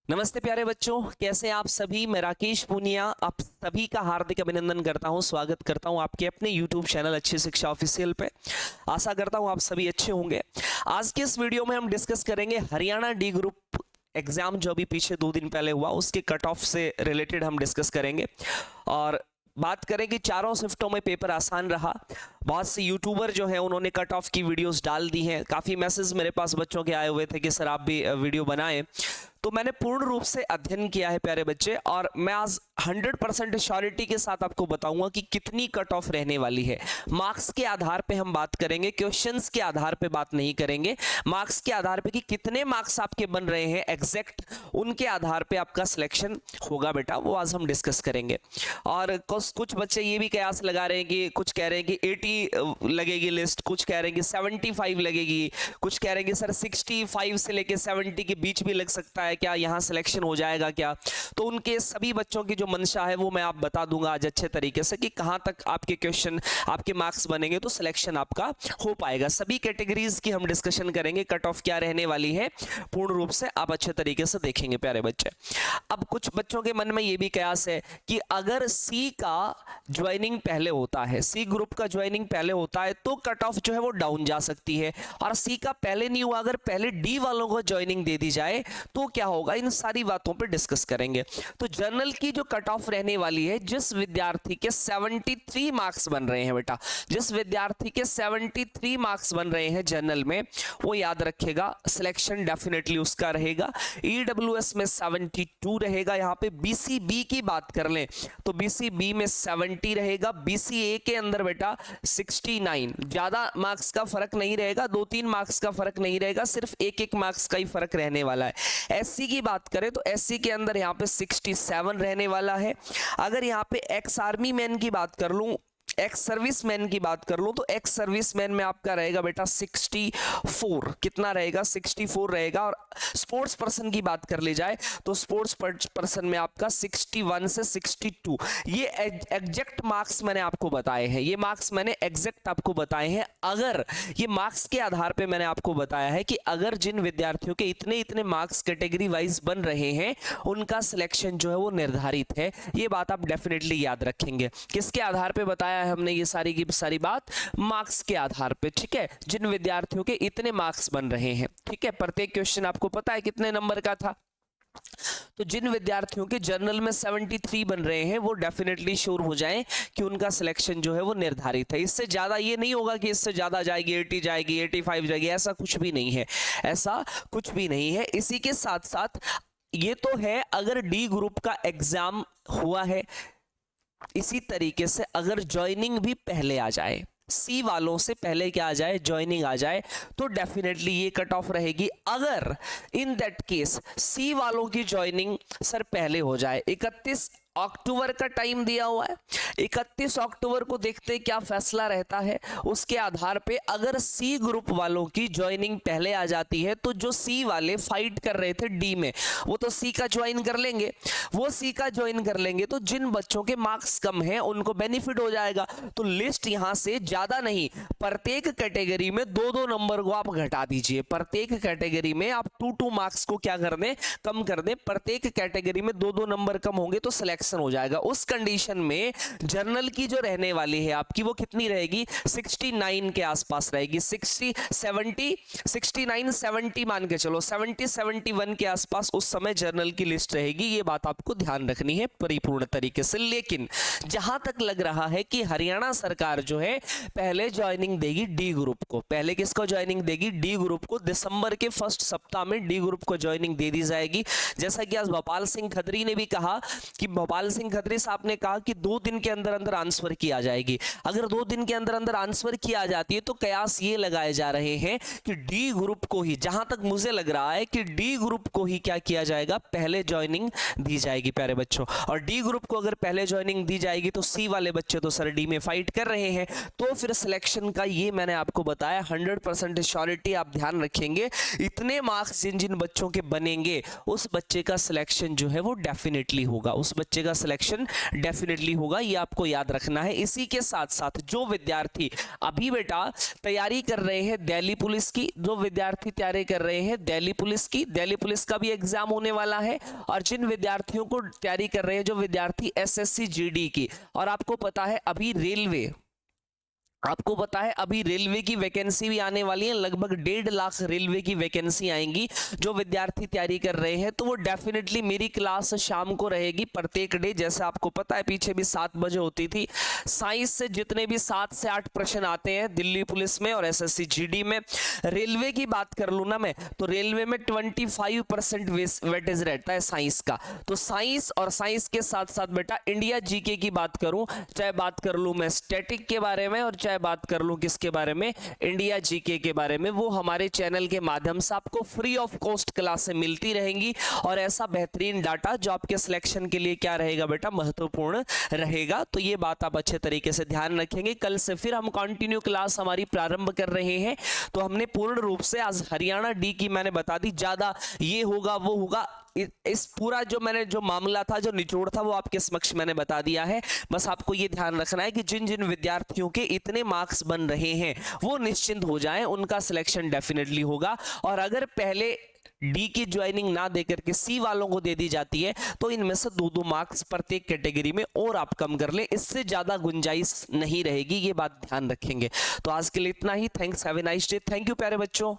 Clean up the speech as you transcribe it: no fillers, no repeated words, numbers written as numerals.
नमस्ते प्यारे बच्चों, कैसे हैं आप सभी। मैं राकेश पूनिया आप सभी का हार्दिक अभिनंदन करता हूं, स्वागत करता हूं आपके अपने YouTube चैनल अच्छी शिक्षा ऑफिशियल पे। आशा करता हूं आप सभी अच्छे होंगे। आज के इस वीडियो में हम डिस्कस करेंगे हरियाणा डी ग्रुप एग्जाम जो अभी पीछे 2 दिन पहले हुआ उसके कट ऑफ से रिलेटेड हम डिस्कस करेंगे और बात करें कि चारों शिफ्टों में पेपर आसान रहा। बहुत से यूट्यूबर जो हैं उन्होंने कट ऑफ की वीडियोस डाल दी हैं। काफ़ी मैसेज मेरे पास बच्चों के आए हुए थे कि सर आप भी वीडियो बनाएं। तो मैंने पूर्ण रूप से अध्ययन किया है प्यारे बच्चे, और मैं आज 100% श्योरिटी के साथ आपको बताऊंगा कि कितनी कट ऑफ रहने वाली है। मार्क्स के आधार पे हम बात करेंगे, क्वेश्चंस के आधार पे बात नहीं करेंगे। मार्क्स के आधार पे कि कितने मार्क्स आपके बन रहे हैं एग्जैक्ट, उनके आधार पे आपका सिलेक्शन होगा बेटा, वो आज हम डिस्कस करेंगे। और कुछ बच्चे ये भी कयास लगा रहे हैं कि कुछ कह रहे हैं कि 80 लगेगी लिस्ट, कुछ कह रहे हैं कि 75 लगेगी, कुछ कह रहे हैं कि सर 65 से लेके 70 के बीच भी लग सकता है, क्या यहाँ सिलेक्शन हो जाएगा क्या। तो उनके सभी बच्चों की जो मंशा है वो मैं आप बता दूंगा आज अच्छे तरीके से कि कहाँ तक आपके क्वेश्चन, आपके मार्क्स बनेंगे तो सिलेक्शन आपका हो पाएगा। सभी कैटेगरीज की हम डिस्कशन करेंगे, कट ऑफ क्या रहने वाली है पूर्ण रूप से आप अच्छे तरीके से देखेंगे प्यारे बच्चे। अब कुछ बच्चों के मन में ये भी कयास है कि अगर सी का ज्वाइनिंग पहले होता है, सी ग्रुप का ज्वाइनिंग पहले होता है तो कट ऑफ जो है वो डाउन जा सकती है, और सी का पहले नहीं हुआ, अगर पहले डी वालों को ज्वाइनिंग दे दी जाए तो क्या होगा। इन सारी बातों पे डिस्कस करेंगे। तो जनरल की जो कट ऑफ रहने वाली है, जिस विद्यार्थी के 73 मार्क्स बन रहे हैं बेटा, जिस विद्यार्थी के 73 मार्क्स बन रहे हैं जनरल में, वो याद रखेगा सिलेक्शन डेफिनेटली उसका रहेगा। ईडब्ल्यूएस में 72 रहेगा। यहाँ पे बीसीबी की बात कर लें तो बीसीबी में 70 रहेगा, बीसीए के अंदर बेटा 69। ज्यादा मार्क्स का फर्क नहीं रहेगा, 2-3 मार्क्स का फर्क नहीं रहेगा, सिर्फ 1-1 मार्क्स का ही फर्क रहने वाला है। एससी की बात करें तो एससी के अंदर यहाँ पे 67 रहने वाला है। अगर यहाँ पे एक्स आर्मी मैन की बात कर लूं, एक्स सर्विस मैन की बात कर लूं तो एक्स सर्विस मैन में आपका रहेगा बेटा 64। कितना रहेगा? 64 रहेगा। और स्पोर्ट्स पर्सन की बात कर ली जाए तो स्पोर्ट्स पर्सन में आपका 61 से 62। ये एग्जैक्ट मार्क्स मैंने आपको बताए हैं, ये मार्क्स मैंने एग्जैक्ट आपको बताए हैं। अगर ये मार्क्स के आधार पे मैंने आपको बताया है कि अगर जिन विद्यार्थियों के इतने इतने मार्क्स कैटेगरी वाइज बन रहे हैं उनका सिलेक्शन जो है वो निर्धारित है। ये बात आप डेफिनेटली याद रखेंगे। किसके आधार पे बताया हमने ये सारी की सारी बात? मार्क्स के आधार पे, ठीक है। जिन विद्यार्थियों के इतने मार्क्स बन रहे हैं, ठीक है। प्रत्येक क्वेश्चन आपको पता है कितने नंबर का था। तो जिन विद्यार्थियों के जर्नल में 73 बन रहे हैं वो डेफिनेटली श्योर हो जाएं कि उनका सिलेक्शन जो है वो निर्धारित है। इससे ज्यादा ये नहीं होगा कि इससे ज्यादा जाएगी, 80 जाएगी, 85 जाएगी, ऐसा कुछ भी नहीं है, ऐसा कुछ भी नहीं है। इसी के साथ साथ ये तो है अगर डी ग्रुप का एग्जाम हुआ है। इसी तरीके से अगर ज्वाइनिंग भी पहले आ जाए, सी वालों से पहले क्या आ जाए, ज्वाइनिंग आ जाए, तो डेफिनेटली ये कट ऑफ रहेगी। अगर इन दैट केस सी वालों की ज्वाइनिंग सर पहले हो जाए, 31 अक्टूबर का टाइम दिया हुआ है, 31 अक्टूबर को देखते क्या फैसला रहता है। उसके आधार पे अगर सी ग्रुप वालों की ज्वाइनिंग पहले आ जाती है तो जो सी वाले फाइट कर रहे थे डी में, वो तो सी का ज्वाइन कर लेंगे। वो सी का ज्वाइन कर लेंगे तो जिन बच्चों के मार्क्स कम हैं उनको बेनिफिट हो जाएगा। तो लिस्ट यहां से ज्यादा नहीं, प्रत्येक कैटेगरी में 2-2 नंबर को आप घटा दीजिए। प्रत्येक कैटेगरी में आप 2-2 मार्क्स को क्या कर दें, कम कर दें। प्रत्येक कैटेगरी में 2-2 नंबर कम होंगे तो सिलेक्शन हो जाएगा। उस कंडीशन में जर्नल की जो रहने वाली है आपकी वो कितनी रहेगी? 69 के आसपास रहेगी। 69 70 मान के चलो, 71 के आसपास उस समय जर्नल की लिस्ट रहेगी। ये बात आपको ध्यान रखनी है परिपूर्ण तरीके से। लेकिन जहां तक लग रहा है कि हरियाणा सरकार जो है पहले ज्वाइनिंग देगी डी ग्रुप को। पहले किसको ज्वाइनिंग देगी? डी ग्रुप को। दिसंबर के फर्स्ट सप्ताह में डी ग्रुप को ज्वाइनिंग दे दी जाएगी। जैसा कि आज भोपाल सिंह खत्री ने भी कहा कि भोपाल सिंह खत्री साहब ने कहा कि 2 दिन के अंदर अंदर आंसर की आ जाएगी। अगर 2 दिन के अंदर अंदर आंसर की आ जाती है तो कयास ये लगाए जा रहे हैं कि डी ग्रुप को ही, जहां तक मुझे लग रहा है कि डी ग्रुप को ही क्या किया जाएगा, पहले ज्वाइनिंग दी जाएगी प्यारे बच्चों। और डी ग्रुप को अगर पहले ज्वाइनिंग दी जाएगी तो सी वाले बच्चे तो सर डी में फाइट कर रहे हैं, तो फिर सिलेक्शन का ये मैंने आपको बताया 100% श्योरिटी आप ध्यान रखेंगे। इतने मार्क्स जिन जिन बच्चों के बनेंगे उस बच्चे का सिलेक्शन जो है वो डेफिनेटली होगा, उस बच्चे का सिलेक्शन डेफिनेटली होगा, ये आपको याद रखना है। इसी के साथ साथ जो विद्यार्थी अभी बेटा तैयारी कर रहे हैं दिल्ली पुलिस की, जो विद्यार्थी तैयारी कर रहे हैं दिल्ली पुलिस की, दिल्ली पुलिस का भी एग्जाम होने वाला है, और जिन विद्यार्थियों को तैयारी कर रहे हैं जो विद्यार्थी एसएससी जीडी की, और आपको पता है अभी रेलवे, आपको पता है अभी रेलवे की वैकेंसी भी आने वाली है, लगभग 1.5 लाख रेलवे की वैकेंसी आएंगी। जो विद्यार्थी तैयारी कर रहे हैं तो वो डेफिनेटली मेरी क्लास शाम को रहेगी प्रत्येक डे, जैसे आपको पता है पीछे भी 7 बजे होती थी। साइंस से जितने भी 7 से 8 प्रश्न आते हैं दिल्ली पुलिस में और एसएससी जीडी में। रेलवे की बात कर लूँ ना मैं, तो रेलवे में 25% वेटेज रहता है साइंस का। तो साइंस और साइंस के साथ साथ बेटा इंडिया जीके की बात करूं, चाहे बात कर लूं मैं स्टैटिक के बारे में और चाहे बात कर लूं किसके बारे में, इंडिया जीके के बारे में, वो हमारे चैनल के माध्यम से आपको फ्री ऑफ कॉस्ट क्लासें मिलती रहेंगी। और ऐसा बेहतरीन डाटा जो आपके सिलेक्शन के लिए क्या रहेगा बेटा, महत्वपूर्ण रहेगा। तो ये बात आप अच्छे तरीके से ध्यान रखेंगे। कल से फिर हम कंटिन्यू क्लास हमारी प्रारंभ कर रहे हैं। तो हमने पूर्ण रूप से आज हरियाणा डी की मैंने बता दी, ज्यादा ये होगा वो होगा, इस पूरा जो मैंने जो मामला था, जो निचोड़ था, वो आपके समक्ष मैंने बता दिया है। बस आपको ये ध्यान रखना है कि जिन जिन विद्यार्थियों के इतने मार्क्स बन रहे हैं वो निश्चिंत हो जाएं, उनका सिलेक्शन डेफिनेटली होगा। और अगर पहले डी की ज्वाइनिंग ना देकर के सी वालों को दे दी जाती है तो इनमें से 2-2 मार्क्स प्रत्येक कैटेगरी में और आप कम कर ले, इससे ज्यादा गुंजाइश नहीं रहेगी, ये बात ध्यान रखेंगे। तो आज के लिए इतना ही। Thanks, have a nice day. Thank you प्यारे बच्चों।